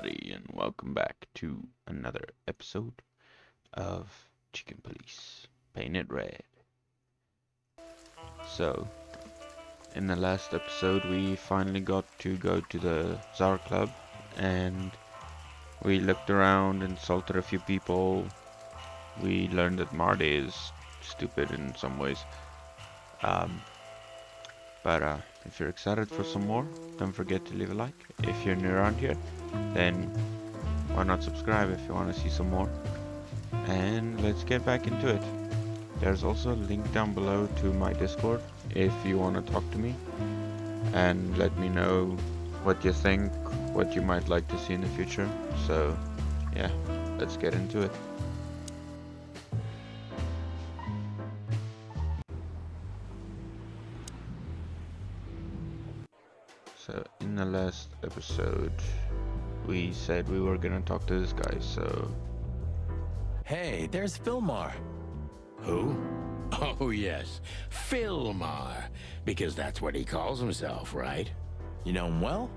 everybody, and welcome back to another episode of Chicken Police Painted Red. So, in the last episode, we finally got to go to the Tsar Club, and we looked around, insulted a few people. We learned that Marty is stupid in some ways. Um, but if you're excited for some more, don't forget to leave a like. If you're new around here, then why not subscribe if you want to see some more? And let's get back into it. There's also a link down below to my Discord if you want to talk to me and let me know what you think, what you might like to see in the future. So yeah, let's get into it. So in the last episode we said we were gonna talk to this guy, so... Hey, there's Philmar. Who? Oh, yes, Philmar, because that's what he calls himself, right? You know him well?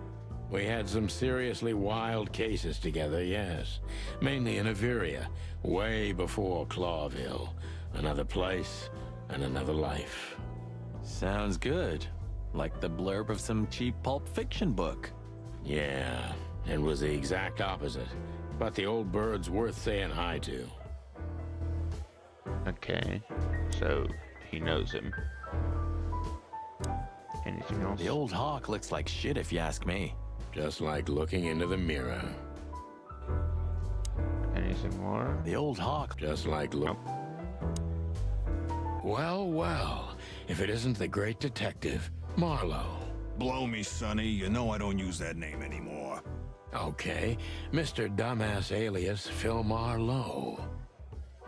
We had some seriously wild cases together, yes. Mainly in Averia, way before Clawville. Another place and another life. Sounds good. Like the blurb of some cheap pulp fiction book. Yeah, it was the exact opposite. But the old bird's worth saying hi to. Okay, so he knows him. Anything else? The old hawk looks like shit if you ask me. Just like looking into the mirror. Anything more? The old hawk. Just like look. Well, well, if it isn't the great detective, Marlowe. Blow me, Sonny. You know I don't use that name anymore. Okay, Mr. Dumbass alias Philmar Lowe.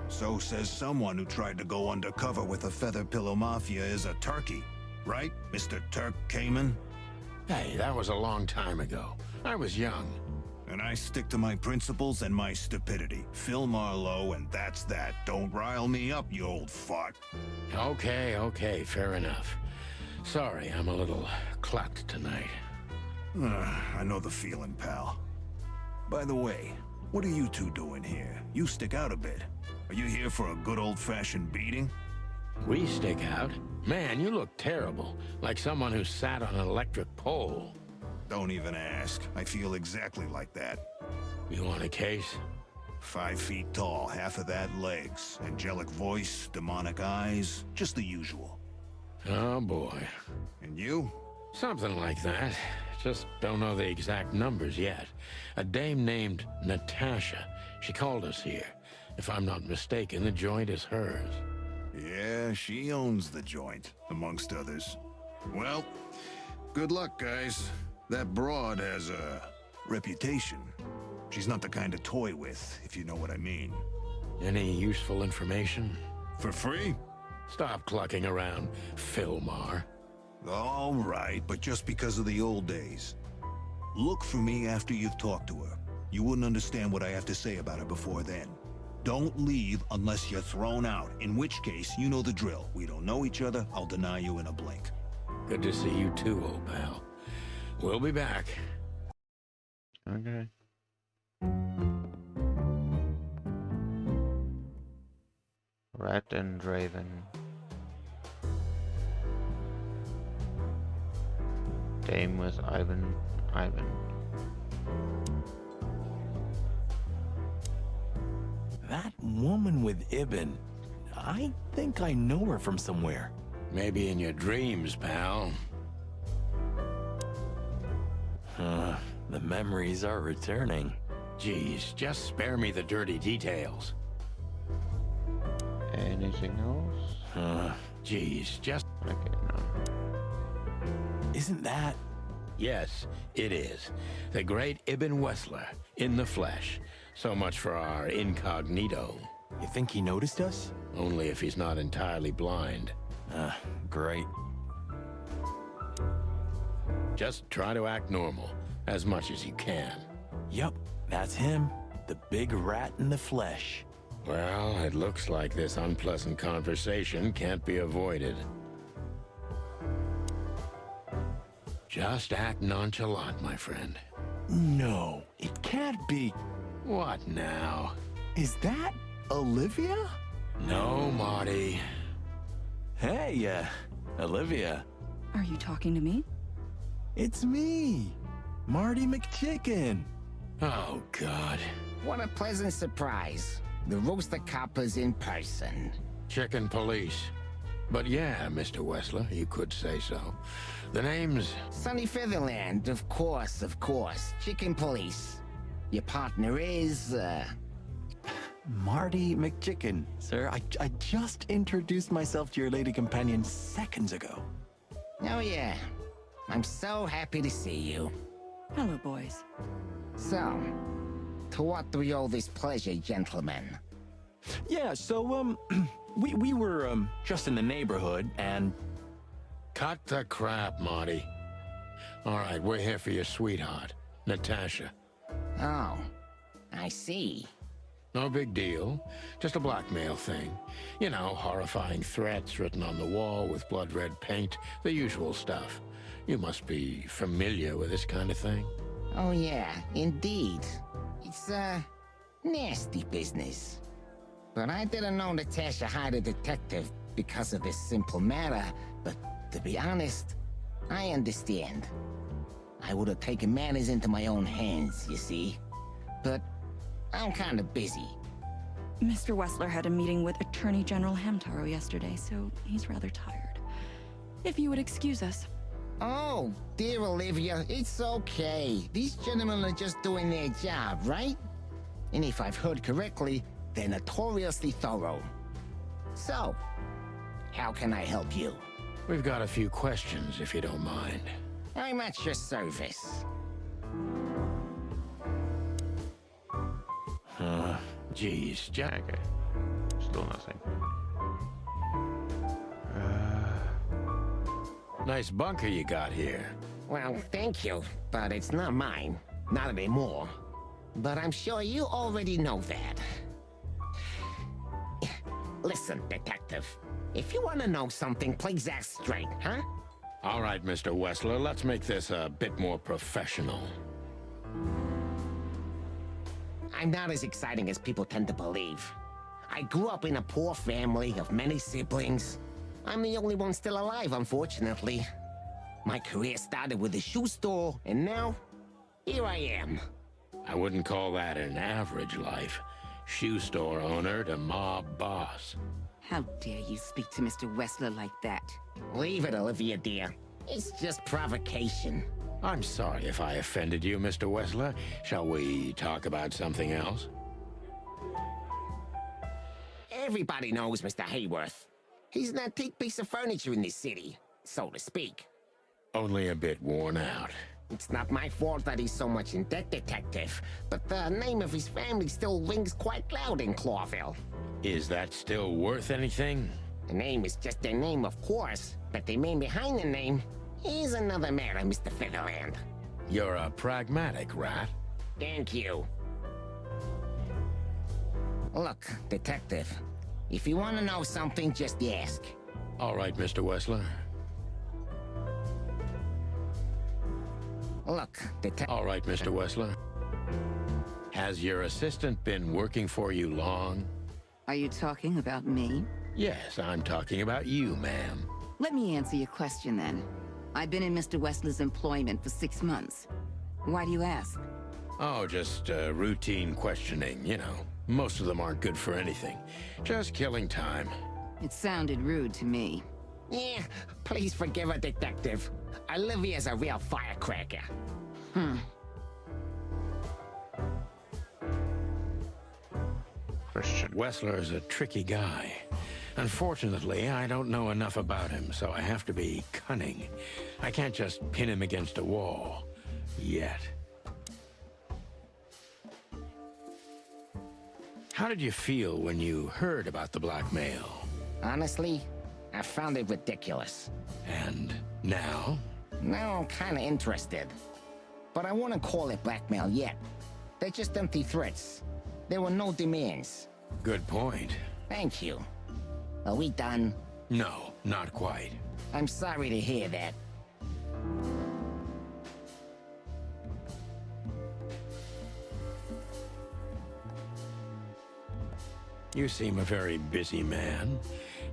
So says someone who tried to go undercover with the Feather Pillow Mafia is a turkey. Right, Mr. Turk Cayman? Hey, that was a long time ago. I was young. And I stick to my principles and my stupidity. Phil Marlowe, and that's that. Don't rile me up, you old fart. Okay, fair enough. Sorry, I'm a little clucked tonight. I know the feeling, pal. By the way, what are you two doing here? You stick out a bit. Are you here for a good old-fashioned beating? We stick out? Man, you look terrible. Like someone who sat on an electric pole. Don't even ask. I feel exactly like that. You want a case? 5 feet tall, half of that legs. Angelic voice, demonic eyes, just the usual. Oh boy. And you? Something like that. Just don't know the exact numbers yet. A dame named Natasha. She called us here. If I'm not mistaken, the joint is hers. Yeah, she owns the joint, amongst others. Well, good luck, guys. That broad has a reputation. She's not the kind to toy with, if you know what I mean. Any useful information? For free? Stop clucking around, Philmar. All right, but just because of the old days. Look for me after you've talked to her. You wouldn't understand what I have to say about her before then. Don't leave unless you're thrown out, in which case, you know the drill. We don't know each other, I'll deny you in a blink. Good to see you too, old pal. We'll be back. Okay. Rat and Raven. Dame with Ivan. That woman with Ibn. I think I know her from somewhere. Maybe in your dreams, pal. The memories are returning. Geez, just spare me the dirty details. Anything else? Geez, just... Okay, no. Isn't that... Yes, it is. The great Ibn Wessler, in the flesh. So much for our incognito. You think he noticed us? Only if he's not entirely blind. Great. Just try to act normal, as much as you can. Yup, that's him. The big rat in the flesh. Well, it looks like this unpleasant conversation can't be avoided. Just act nonchalant, my friend. No, it can't that be? What now? Is that Olivia? No, Marty. Hey, Olivia. Are you talking to me? It's me, Marty McChicken. Oh, God. What a pleasant surprise. The Rooster Coppers in person. Chicken police. But yeah, Mr. Wessler, you could say so. The name's... Sunny Featherland, of course, of course. Chicken Police. Your partner is, Marty McChicken, sir. I just introduced myself to your lady companion seconds ago. Oh yeah. I'm so happy to see you. Hello, boys. So, to what do we owe this pleasure, gentlemen? Yeah, so, we were, just in the neighborhood, and... Cut the crap, Marty. All right, we're here for your sweetheart, Natasha. Oh, I see. No big deal. Just a blackmail thing. You know, horrifying threats written on the wall with blood red paint. The usual stuff. You must be familiar with this kind of thing. Oh yeah, indeed. It's, nasty business. But I didn't know Natasha hired a detective because of this simple matter. But to be honest, I understand. I would have taken matters into my own hands, you see. But I'm kind of busy. Mr. Wessler had a meeting with Attorney General Hamtaro yesterday, so he's rather tired. If you would excuse us. Oh, dear Olivia, it's okay. These gentlemen are just doing their job, right? And if I've heard correctly, they're notoriously thorough. So, how can I help you? We've got a few questions, if you don't mind. I'm at your service. Geez, Okay. Still nothing. nice bunker you got here. Well, thank you, but it's not mine. Not anymore. But I'm sure you already know that. Listen, detective. If you want to know something, please ask straight, huh? All right, Mr. Wessler, let's make this a bit more professional. I'm not as exciting as people tend to believe. I grew up in a poor family of many siblings. I'm the only one still alive, unfortunately. My career started with a shoe store, and now, here I am. I wouldn't call that an average life. Shoe store owner to mob boss. How dare you speak to Mr. Wessler like that? Leave it, Olivia, dear. It's just provocation. I'm sorry if I offended you, Mr. Wessler. Shall we talk about something else? Everybody knows Mr. Hayworth. He's an antique piece of furniture in this city, so to speak. Only a bit worn out. It's not my fault that he's so much in debt, detective, but the name of his family still rings quite loud in Clawville. Is that still worth anything? The name is just their name, of course, but the man behind the name is another matter, Mr. Featherland. You're a pragmatic rat. Thank you. Look, detective, if you want to know something, just ask. All right, Mr. Wessler. Look, detective. All right, Mr. Wessler. Has your assistant been working for you long? Are you talking about me? Yes, I'm talking about you, ma'am. Let me answer your question then. I've been in Mr. Wessler's employment for 6 months. Why do you ask? Oh, just routine questioning, you know. Most of them aren't good for anything. Just killing time. It sounded rude to me. Yeah, please forgive her, detective. Olivia's a real firecracker. Question. Wessler's a tricky guy. Unfortunately, I don't know enough about him, so I have to be cunning. I can't just pin him against a wall. Yet. How did you feel when you heard about the blackmail? Honestly, I found it ridiculous. And now? Now I'm kinda interested. But I wouldn't call it blackmail yet. They're just empty threats. There were no demands. Good point. Thank you. Are we done? No, not quite. I'm sorry to hear that. You seem a very busy man.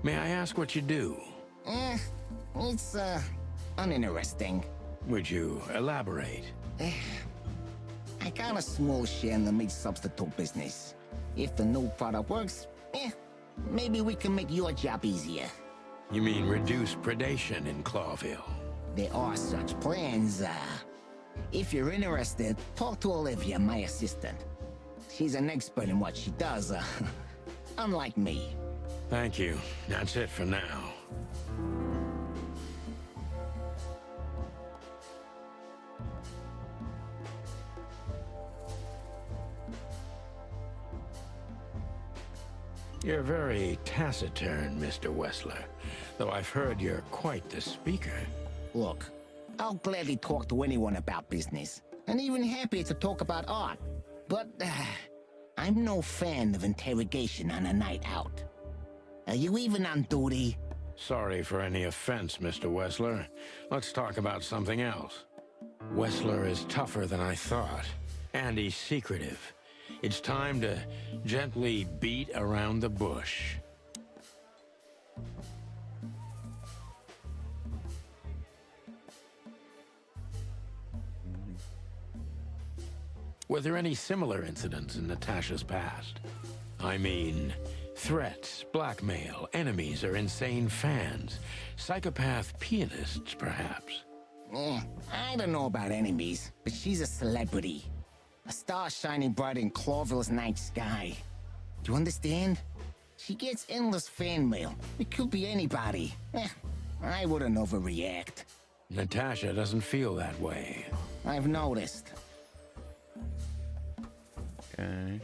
May I ask what you do? It's, uninteresting. Would you elaborate? I got a small share in the meat substitute business. If the new product works, maybe we can make your job easier. You mean reduce predation in Clawville? There are such plans. If you're interested, talk to Olivia, my assistant. She's an expert in what she does, unlike me. Thank you. That's it for now. You're very taciturn, Mr. Wessler, though I've heard you're quite the speaker. Look, I'll gladly talk to anyone about business, and even happier to talk about art. But, I'm no fan of interrogation on a night out. Are you even on duty? Sorry for any offense, Mr. Wessler. Let's talk about something else. Wessler is tougher than I thought, and he's secretive. It's time to gently beat around the bush. Were there any similar incidents in Natasha's past? I mean, threats, blackmail, enemies, or insane fans. Psychopath pianists, perhaps. I don't know about enemies, but she's a celebrity. A star shining bright in Clawville's night sky. Do you understand? She gets endless fan mail. It could be anybody. I wouldn't overreact. Natasha doesn't feel that way. I've noticed. Okay.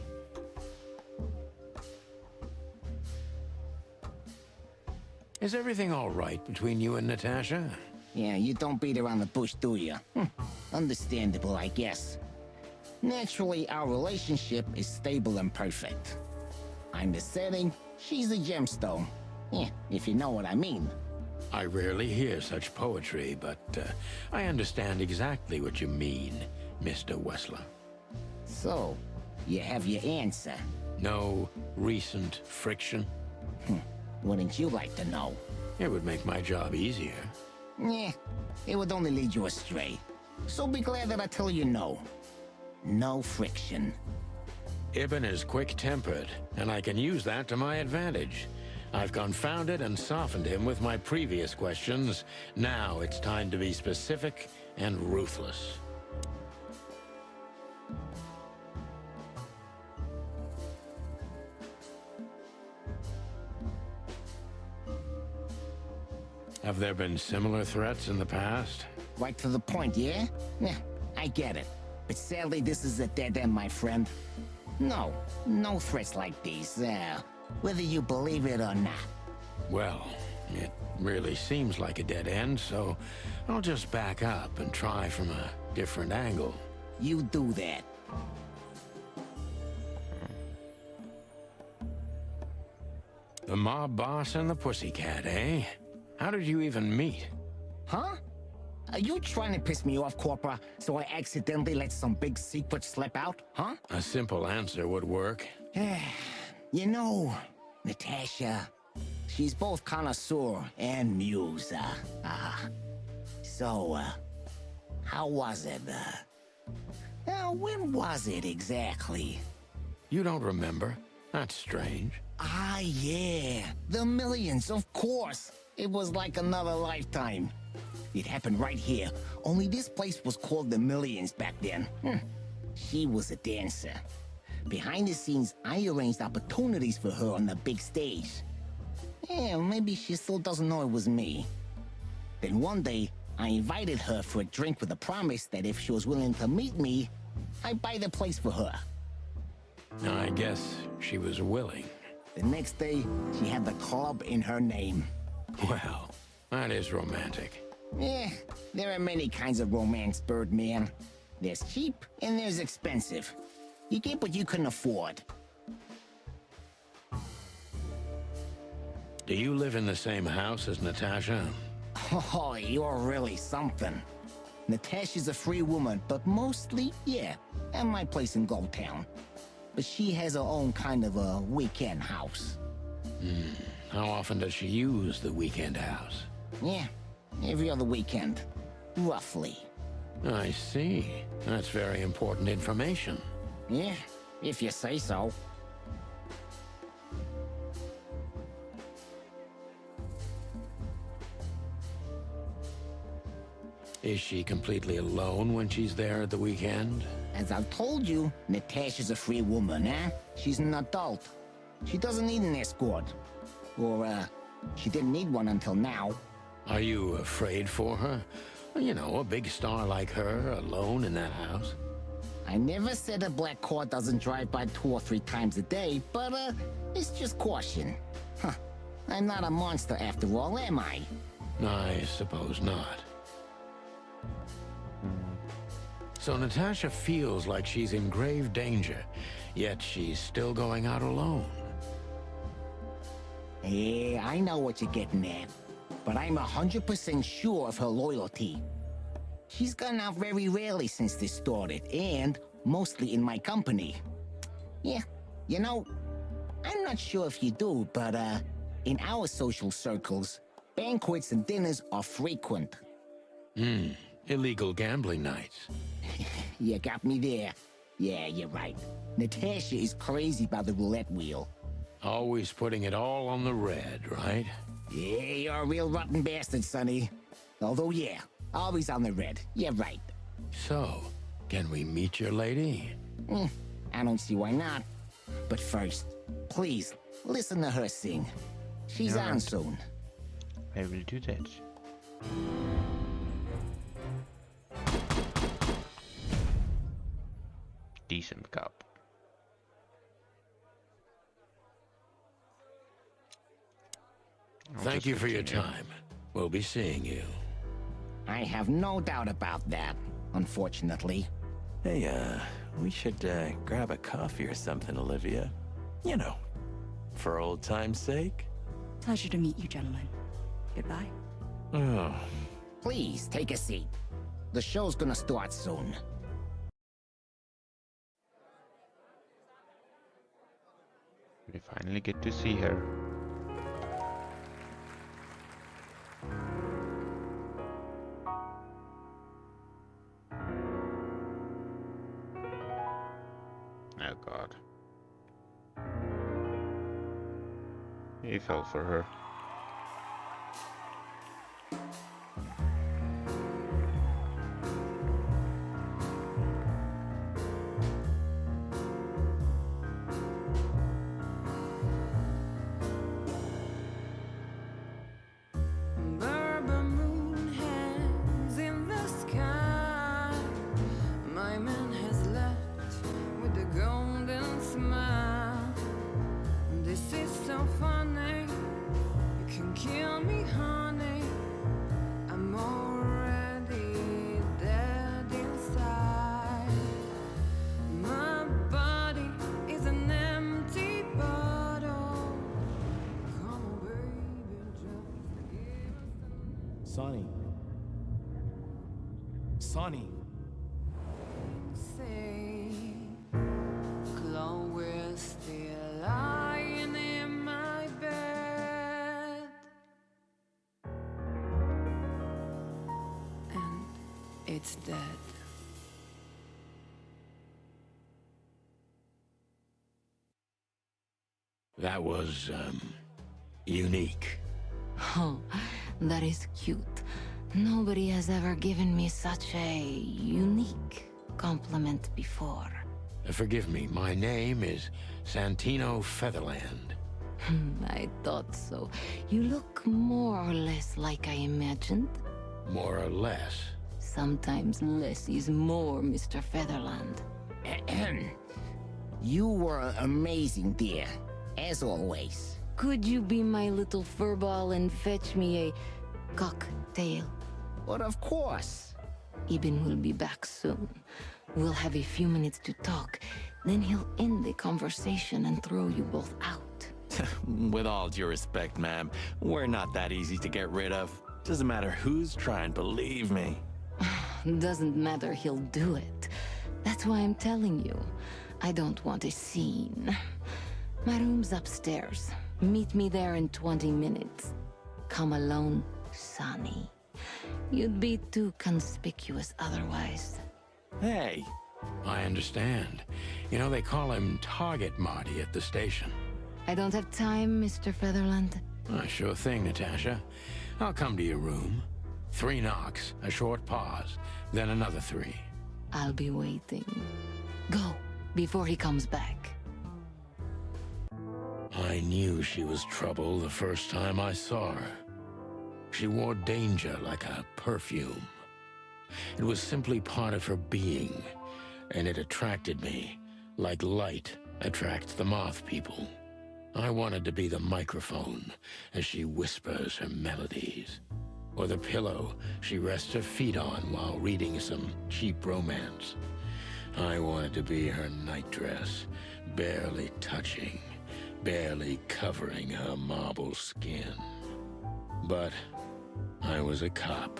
Is everything all right between you and Natasha? Yeah, you don't beat around the bush, do you? Understandable, I guess. Naturally, our relationship is stable and perfect. I'm the setting, she's the gemstone. Yeah, if you know what I mean. I rarely hear such poetry, but I understand exactly what you mean, Mr. Wessler. So, you have your answer. No recent friction? Wouldn't you like to know? It would make my job easier. Yeah, it would only lead you astray. So be glad that I tell you no. No friction. Ibn is quick-tempered, and I can use that to my advantage. I've confounded and softened him with my previous questions. Now it's time to be specific and ruthless. Have there been similar threats in the past? Right to the point, yeah? Yeah, I get it. But sadly, this is a dead end, my friend. No threats like these, whether you believe it or not. Well, it really seems like a dead end, so I'll just back up and try from a different angle. You do that. The mob boss and the pussycat, eh? How did you even meet? Huh? Are you trying to piss me off, Corpora, so I accidentally let some big secret slip out, huh? A simple answer would work. You know, Natasha, she's both connoisseur and muse, So, how was it, when was it exactly? You don't remember? That's strange. Ah, yeah, the Millions, of course. It was like another lifetime. It happened right here, only this place was called the Millions back then. She was a dancer. Behind the scenes, I arranged opportunities for her on the big stage. Yeah, maybe she still doesn't know it was me. Then one day, I invited her for a drink with a promise that if she was willing to meet me, I'd buy the place for her. I guess she was willing. The next day, she had the club in her name. Well, that is romantic. Yeah, there are many kinds of romance, Birdman. There's cheap and there's expensive. You get what you can afford. Do you live in the same house as Natasha? Oh, you're really something. Natasha's a free woman, but mostly, yeah, at my place in Gold Town. but she has her own kind of a weekend house. How often does she use the weekend house? Yeah, every other weekend, roughly. I see. That's very important information. Yeah, if you say so. Is she completely alone when she's there at the weekend? As I've told you, Natasha's a free woman, eh? She's an adult. She doesn't need an escort. Or, she didn't need one until now. Are you afraid for her? You know, a big star like her, alone in that house. I never said a black car doesn't drive by 2 or 3 times a day, but, it's just caution. Huh. I'm not a monster after all, am I? I suppose not. So Natasha feels like she's in grave danger, yet she's still going out alone. Yeah, I know what you're getting at. But I'm 100% sure of her loyalty. She's gone out very rarely since this started, and mostly in my company. Yeah, you know, I'm not sure if you do, but, in our social circles, banquets and dinners are frequent. Illegal gambling nights. You got me there. Yeah, you're right. Natasha is crazy about the roulette wheel. Always putting it all on the red, right? Yeah, you're a real rotten bastard, Sonny. Although, yeah, always on the red. You're right. So, can we meet your lady? I don't see why not. But first, please, listen to her sing. She's on soon. I will do that. Decent cup. Thank you for your time. We'll be seeing you. I have no doubt about that, unfortunately. Hey, we should grab a coffee or something, Olivia. You know, for old time's sake. Pleasure to meet you, gentlemen. Goodbye. Oh, Please, take a seat. The show's gonna start soon. We finally get to see her. Oh god. He fell for her. Bourbon moon hangs in the sky. My man has left with a golden smile. This is so funny. You can kill me, honey. I'm already dead inside. My body is an empty bottle. Come on, baby, just give us Sonny. Sonny. say. Chloe's still lying in my bed, and it's dead. That was, unique. Oh, that is cute. Nobody has ever given me such a unique compliment before. Forgive me, my name is Santino Featherland. I thought so. You look more or less like I imagined. More or less. Sometimes less is more, Mr. Featherland. Ahem. You were amazing, dear. As always. Could you be my little furball and fetch me a cocktail? But of course. Ibn will be back soon. We'll have a few minutes to talk. Then he'll end the conversation and throw you both out. With all due respect, ma'am, we're not that easy to get rid of. Doesn't matter who's trying, believe me. Doesn't matter, he'll do it. That's why I'm telling you. I don't want a scene. My room's upstairs. Meet me there in 20 minutes. Come alone, Sonny. You'd be too conspicuous otherwise. Hey, I understand. You know, they call him Target Marty at the station. I don't have time, Mr. Featherland. Sure thing, Natasha. I'll come to your room. 3 knocks, a short pause, then another 3. I'll be waiting. Go, before he comes back. I knew she was trouble the first time I saw her. She wore danger like a perfume. It was simply part of her being, and it attracted me, like light attracts the moth people. I wanted to be the microphone as she whispers her melodies, or the pillow she rests her feet on while reading some cheap romance. I wanted to be her nightdress, barely touching, barely covering her marble skin. But I was a cop,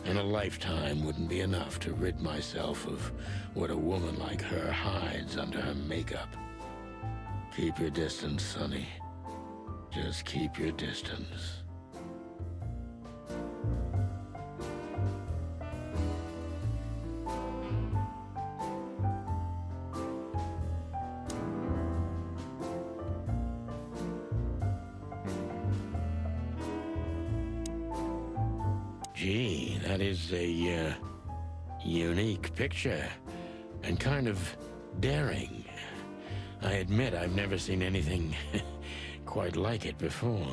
and a lifetime wouldn't be enough to rid myself of what a woman like her hides under her makeup. Keep your distance, Sonny. Just keep your distance. Gee, that is a unique picture, and kind of daring. I admit I've never seen anything quite like it before.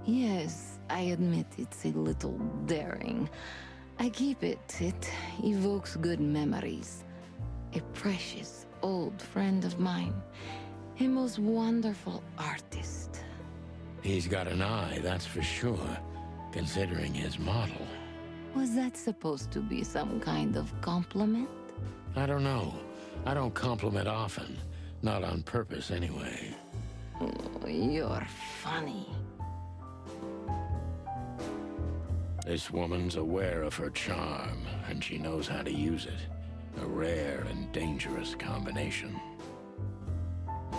Yes, I admit it's a little daring. I keep it. It evokes good memories. A precious old friend of mine. A most wonderful artist. He's got an eye, that's for sure, considering his model. Was that supposed to be some kind of compliment? I don't know. I don't compliment often. Not on purpose, anyway. Oh, you're funny. This woman's aware of her charm, and she knows how to use it. A rare and dangerous combination.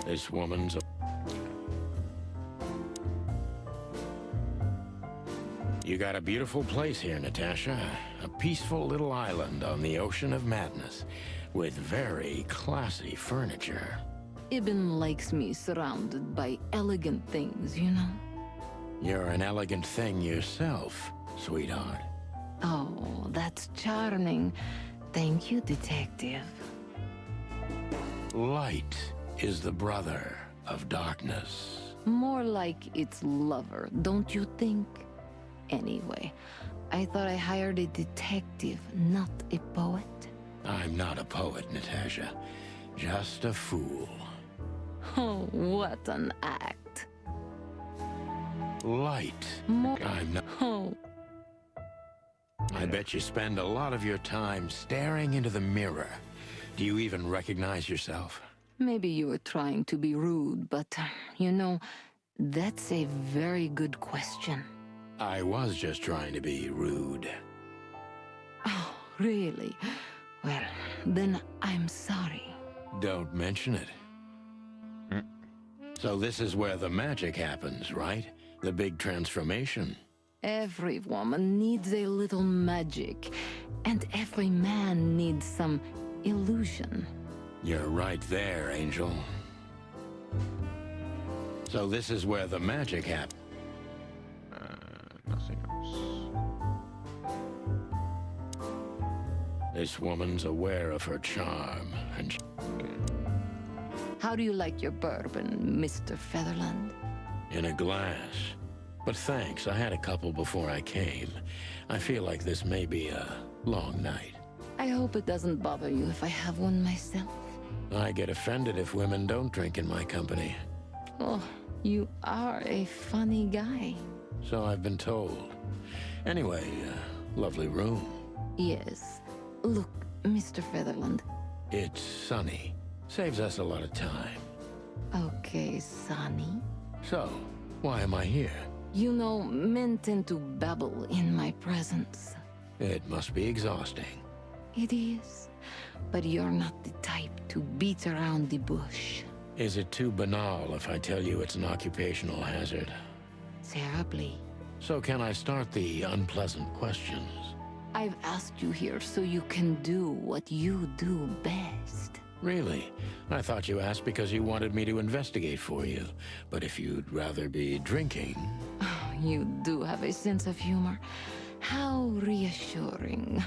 This woman's You got a beautiful place here, Natasha. A peaceful little island on the ocean of madness, with very classy furniture. Ibn likes me surrounded by elegant things, you know? You're an elegant thing yourself, sweetheart. Oh, that's charming. Thank you, detective. Light is the brother of darkness. More like its lover, don't you think? Anyway, I thought I hired a detective, not a poet. I'm not a poet, Natasha. Just a fool. Oh, what an act. Light. More. I'm not. Oh, I bet you spend a lot of your time staring into the mirror. Do you even recognize yourself? maybe you were trying to be rude, but, you know, that's a very good question. I was just trying to be rude. Oh, really? Well, then I'm sorry. Don't mention it. So this is where the magic happens, right? The big transformation. Every woman needs a little magic, and every man needs some illusion. You're right there, Angel. So this is where the magic happens. Nothing else. This woman's aware of her charm, and she... How do you like your bourbon, Mr. Featherland? in a glass. But thanks, I had a couple before I came. I feel like this may be a long night. I hope it doesn't bother you if I have one myself. I get offended if women don't drink in my company. Oh, you are a funny guy. So I've been told. Anyway, lovely room. Yes. Look, Mr. Featherland. It's sunny. Saves us a lot of time. Okay, Sonny. So, why am I here? You know, men tend to babble in my presence. It must be exhausting. It is. But you're not the type to be beat around the bush. Is it too banal if I tell you it's an occupational hazard? Terribly. So can I start the unpleasant questions? I've asked you here so you can do what you do best. Really? I thought you asked because you wanted me to investigate for you. But if you'd rather be drinking... You do have a sense of humor. How reassuring.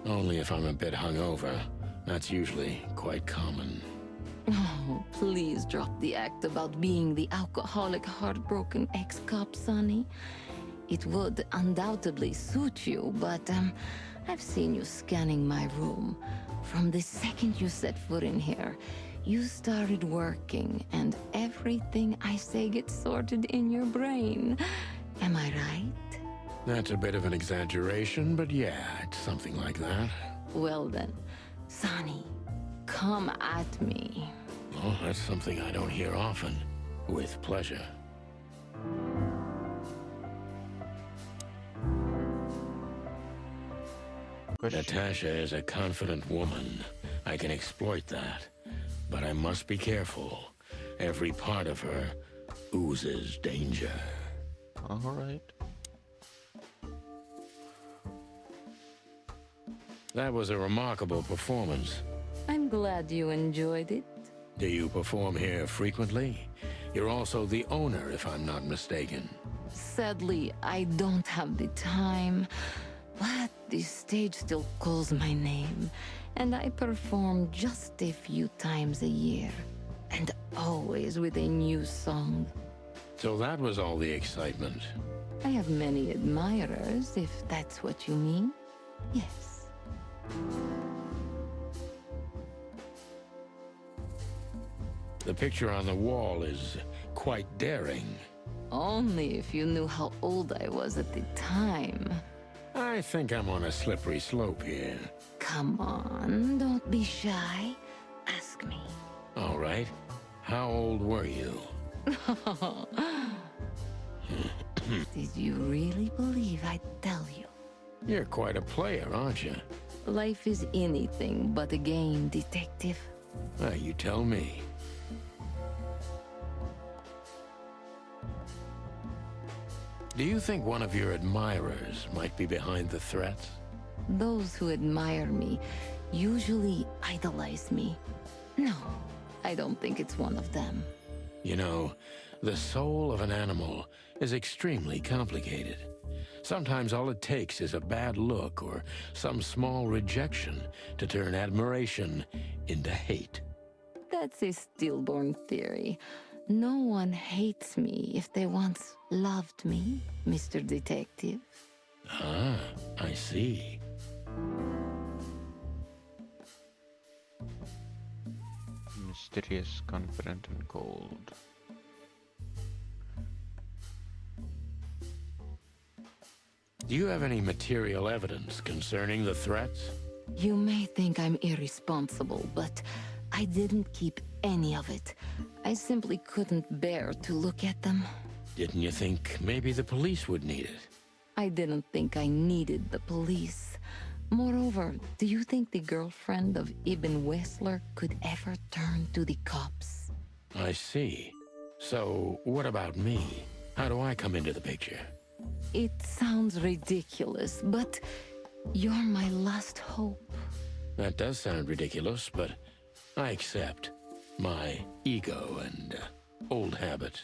Only if I'm a bit hungover. That's usually quite common. Oh, please drop the act about being the alcoholic, heartbroken ex-cop, Sonny. It would undoubtedly suit you, but I've seen you scanning my room. From the second you set foot in here, you started working, and everything I say gets sorted in your brain. Am I right? That's a bit of an exaggeration, but yeah, it's something like that. Well then, Sonny, come at me. Oh, that's something I don't hear often. With pleasure. Natasha is a confident woman. I can exploit that. But I must be careful. Every part of her oozes danger. All right. That was a remarkable performance. I'm glad you enjoyed it. Do you perform here frequently? You're also the owner, if I'm not mistaken. Sadly, I don't have the time, but the stage still calls my name, and I perform just a few times a year, and always with a new song. So that was all the excitement. I have many admirers, if that's what you mean. Yes. The picture on the wall is quite daring. Only if you knew how old I was at the time. I think I'm on a slippery slope here. Come on, don't be shy. Ask me. All right. How old were you? Did you really believe I'd tell you? You're quite a player, aren't you? Life is anything but a game, detective. You tell me. Do you think one of your admirers might be behind the threats? Those who admire me usually idolize me. No, I don't think it's one of them. You know, the soul of an animal is extremely complicated. Sometimes all it takes is a bad look or some small rejection to turn admiration into hate. That's a stillborn theory. No one hates me if they once loved me, Mr. Detective. Ah, I see. Mysterious, confident, and cold. Do you have any material evidence concerning the threats? You may think I'm irresponsible, but I didn't keep any of it. I simply couldn't bear to look at them. Didn't you think maybe the police would need it? I didn't think I needed the police. Moreover, do you think the girlfriend of Ibn Wessler could ever turn to the cops? I see. So, what about me? How do I come into the picture? It sounds ridiculous, but you're my last hope. That does sound ridiculous, but I accept. My ego and old habits.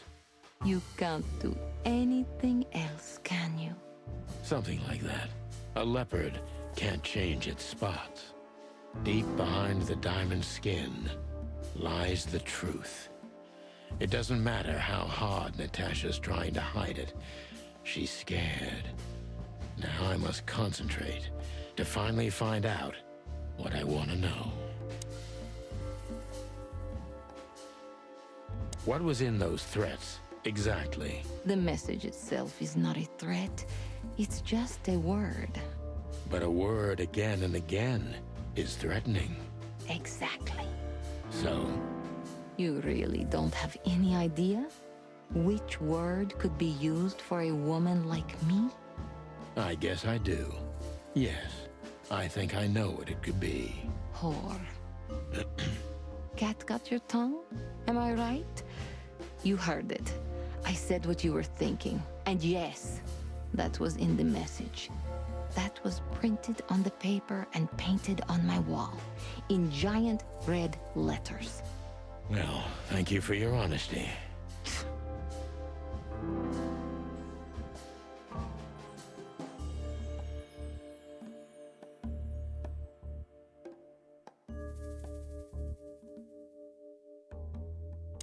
You can't do anything else, can you? Something like that. A leopard can't change its spots. Deep behind the diamond skin lies the truth. It doesn't matter how hard Natasha's trying to hide it. She's scared. Now I must concentrate to finally find out what I want to know. What was in those threats, exactly? The message itself is not a threat. It's just a word. But a word again and again is threatening. Exactly. So, You really don't have any idea which word could be used for a woman like me? I guess I do. Yes, I think I know what it could be. Whore. cat got your tongue? Am I right? You heard it. I said what you were thinking. And yes, that was in the message. That was printed on the paper and painted on my wall in giant red letters. Well, thank you for your honesty.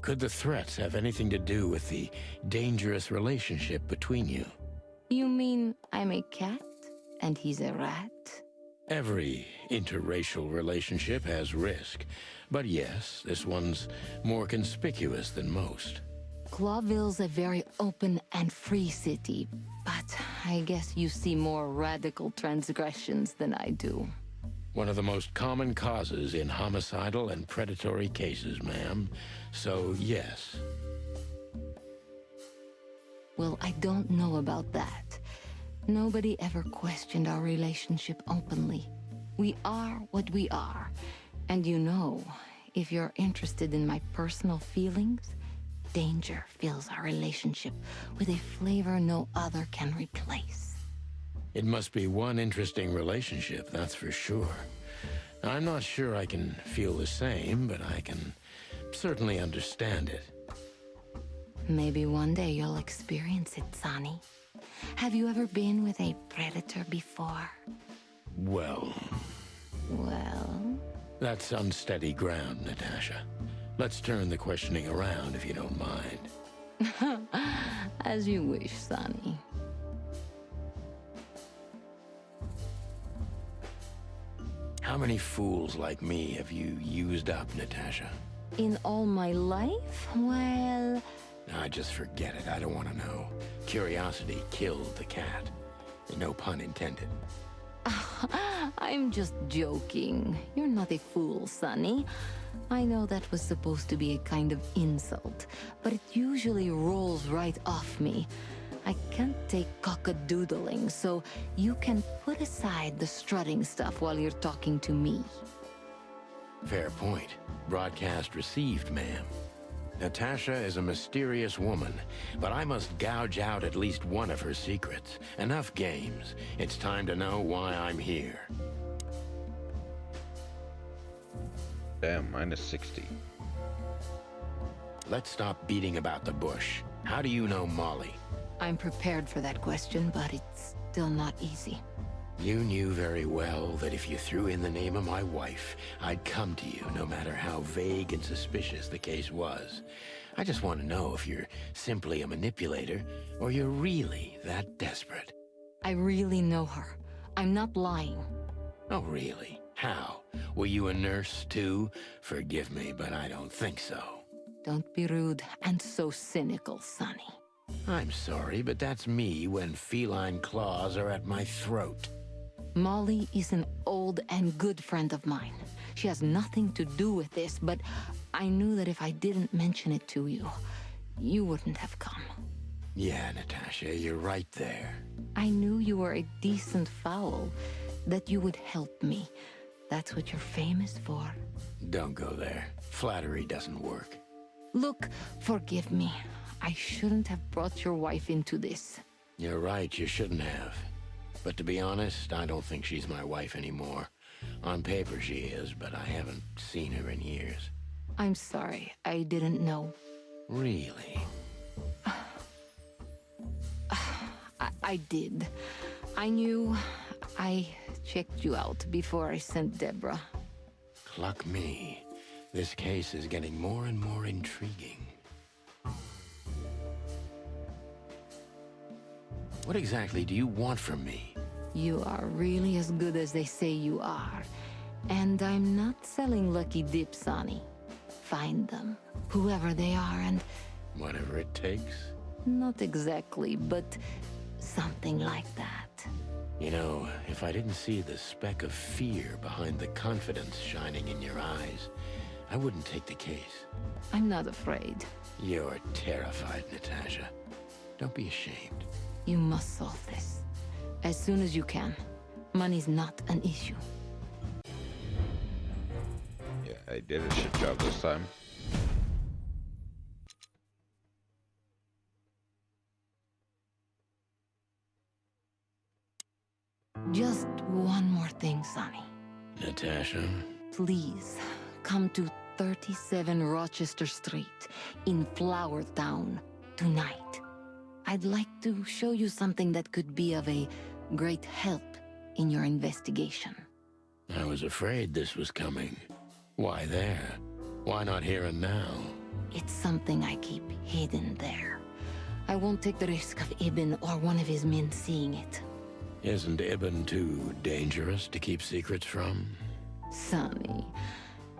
Could the threats have anything to do with the dangerous relationship between you? You mean I'm a cat and he's a rat? Every interracial relationship has risk, but yes, this one's more conspicuous than most. Clawville's a very open and free city, but I guess you see more radical transgressions than I do. One of the most common causes in homicidal and predatory cases, ma'am. So, yes. Well, I don't know about that. Nobody ever questioned our relationship openly. We are what we are. And you know, if you're interested in my personal feelings, danger fills our relationship with a flavor no other can replace. It must be one interesting relationship, that's for sure. I'm not sure I can feel the same, but I can certainly understand it. Maybe one day you'll experience it, Sonny. Have you ever been with a predator before? Well, that's unsteady ground, Natasha. Let's turn the questioning around if you don't mind. As you wish, Sonny. How many fools like me have you used up, Natasha? In all my life? Well... Nah, just forget it. I don't want to know. Curiosity killed the cat. No pun intended. I'm just joking. You're not a fool, Sonny. I know that was supposed to be a kind of insult, but it usually rolls right off me. I can't take cockadoodling, so you can put aside the strutting stuff while you're talking to me. Fair point. Broadcast received, ma'am. Natasha is a mysterious woman, but I must gouge out at least one of her secrets. Enough games. It's time to know why I'm here. Damn, minus 60. Let's stop beating about the bush. How do you know Molly? I'm prepared for that question, but it's still not easy. You knew very well that if you threw in the name of my wife, I'd come to you no matter how vague and suspicious the case was. I just want to know if you're simply a manipulator or you're really that desperate. I really know her. I'm not lying. Oh, really? How? Were you a nurse, too? Forgive me, but I don't think so. Don't be rude and so cynical, Sonny. I'm sorry, but that's me when feline claws are at my throat. Molly is an old and good friend of mine. She has nothing to do with this, but I knew that if I didn't mention it to you, you wouldn't have come. Yeah, Natasha, you're right there. I knew you were a decent fowl, that you would help me. That's what you're famous for. Don't go there. Flattery doesn't work. Look, forgive me. I shouldn't have brought your wife into this. You're right, you shouldn't have. But to be honest, I don't think she's my wife anymore. On paper she is, but I haven't seen her in years. I'm sorry, I didn't know. Really? I did. I knew. I checked you out before I sent Deborah. Cluck me. This case is getting more and more intriguing. What exactly do you want from me? You are really as good as they say you are. And I'm not selling lucky dips, Sonny. Find them, whoever they are, and... Whatever it takes? Not exactly, but something like that. You know, if I didn't see the speck of fear behind the confidence shining in your eyes, I wouldn't take the case. I'm not afraid. You're terrified, Natasha. Don't be ashamed. You must solve this. As soon as you can. Money's not an issue. Yeah, I did a shit job this time. Just one more thing, Sonny. Natasha? Please, come to 37 Rochester Street in Flower Town tonight. I'd like to show you something that could be of a great help in your investigation. I was afraid this was coming. Why there? Why not here and now? It's something I keep hidden there. I won't take the risk of Ibn or one of his men seeing it. Isn't Ibn too dangerous to keep secrets from? Sonny,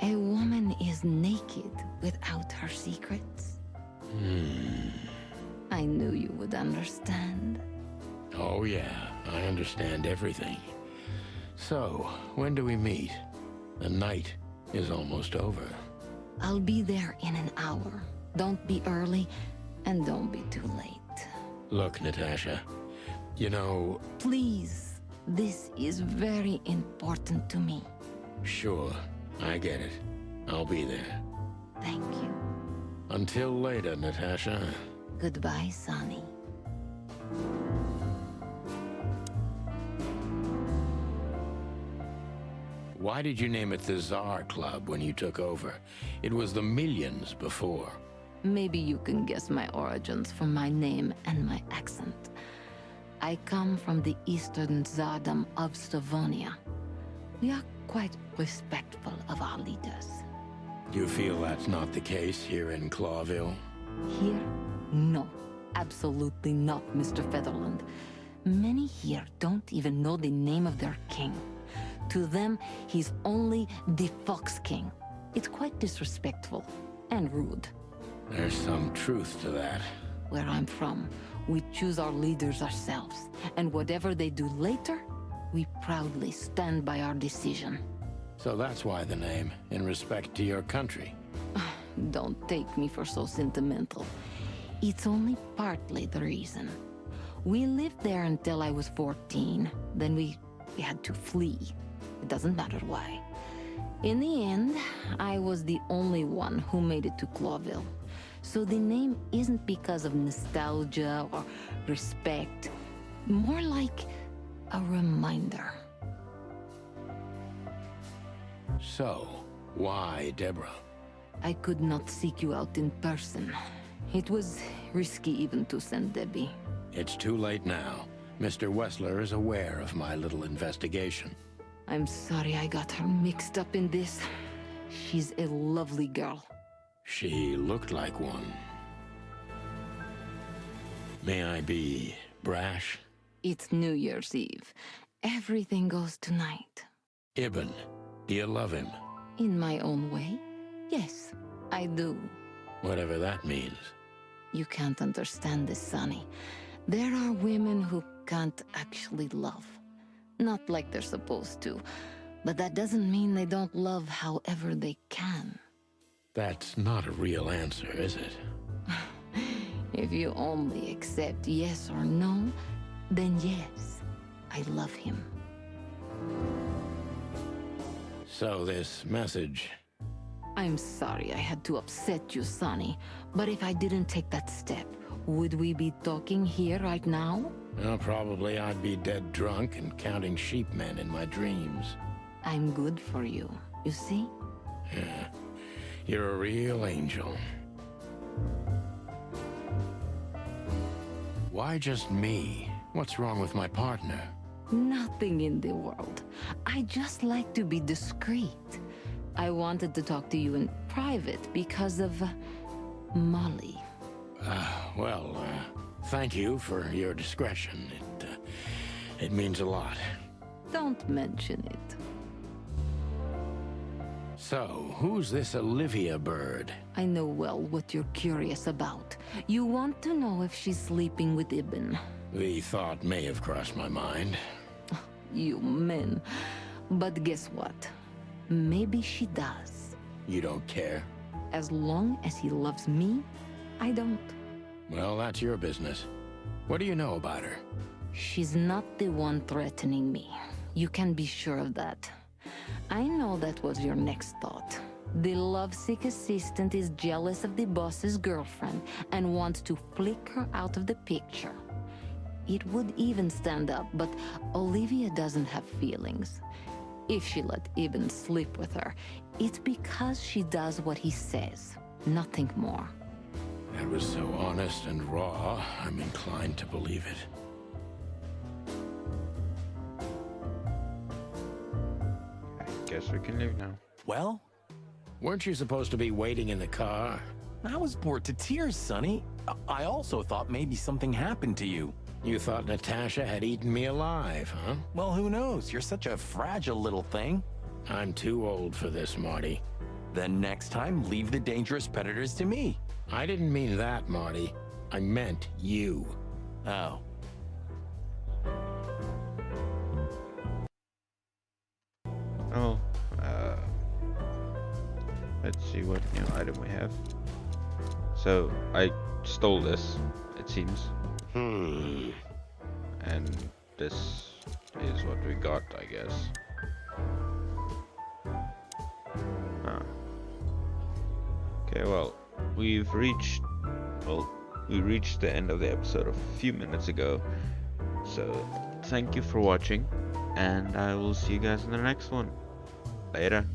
a woman is naked without her secrets. I knew you would understand. Oh yeah, I understand everything. So, when do we meet? The night is almost over. I'll be there in an hour. Don't be early, and don't be too late. Look, Natasha, you know... Please, this is very important to me. Sure, I get it. I'll be there. Thank you. Until later, Natasha. Goodbye, Sonny. Why did you name it the Tsar Club when you took over? It was the Millions before. Maybe you can guess my origins from my name and my accent. I come from the eastern Tsardom of Stavonia. We are quite respectful of our leaders. You feel that's not the case here in Clawville? Here? No. Absolutely not, Mr. Featherland. Many here don't even know the name of their king. To them, he's only the Fox King. It's quite disrespectful and rude. There's some truth to that. Where I'm from, we choose our leaders ourselves, and whatever they do later, we proudly stand by our decision. So that's why the name, in respect to your country. Don't take me for so sentimental. It's only partly the reason. We lived there until I was 14. Then we had to flee. It doesn't matter why. In the end, I was the only one who made it to Clawville. So the name isn't because of nostalgia or respect. More like a reminder. So, why Deborah? I could not seek you out in person. It was risky even to send Debbie. It's too late now. Mr. Wessler is aware of my little investigation. I'm sorry I got her mixed up in this. She's a lovely girl. She looked like one. May I be brash? It's New Year's Eve. Everything goes tonight. Ibn, do you love him? In my own way? Yes, I do. Whatever that means. You can't understand this, Sonny. There are women who can't actually love. Not like they're supposed to. But that doesn't mean they don't love however they can. That's not a real answer, is it? If you only accept yes or no, then yes, I love him. So this message... I'm sorry I had to upset you, Sonny. But if I didn't take that step, would we be talking here right now? Well, probably I'd be dead drunk and counting sheepmen in my dreams. I'm good for you, you see? Yeah, you're a real angel. Why just me? What's wrong with my partner? Nothing in the world. I just like to be discreet. I wanted to talk to you in private because of Molly. Thank you for your discretion. It means a lot. Don't mention it. So, who's this Olivia bird? I know well what you're curious about. You want to know if she's sleeping with Ibn. The thought may have crossed my mind. You men. But guess what? Maybe she does. You don't care? As long as he loves me, I don't. Well, that's your business. What do you know about her? She's not the one threatening me. You can be sure of that. I know that was your next thought. The lovesick assistant is jealous of the boss's girlfriend and wants to flick her out of the picture. It would even stand up, but Olivia doesn't have feelings. If she let Ibn sleep with her, it's because she does what he says, nothing more. That was so honest and raw, I'm inclined to believe it. I guess we can leave now. Well, Weren't you supposed to be waiting in the car? I was bored to tears, Sonny. I also thought maybe something happened to you. You thought Natasha had eaten me alive, huh? Well, who knows? You're such a fragile little thing. I'm too old for this, Marty. Then next time, leave the dangerous predators to me. I didn't mean that, Marty. I meant you. Oh. Oh, let's see what new item we have. So, I stole this, it seems. And this is what we got, I guess. Huh. Okay, well, we reached the end of the episode a few minutes ago. So, thank you for watching, and I will see you guys in the next one. Later.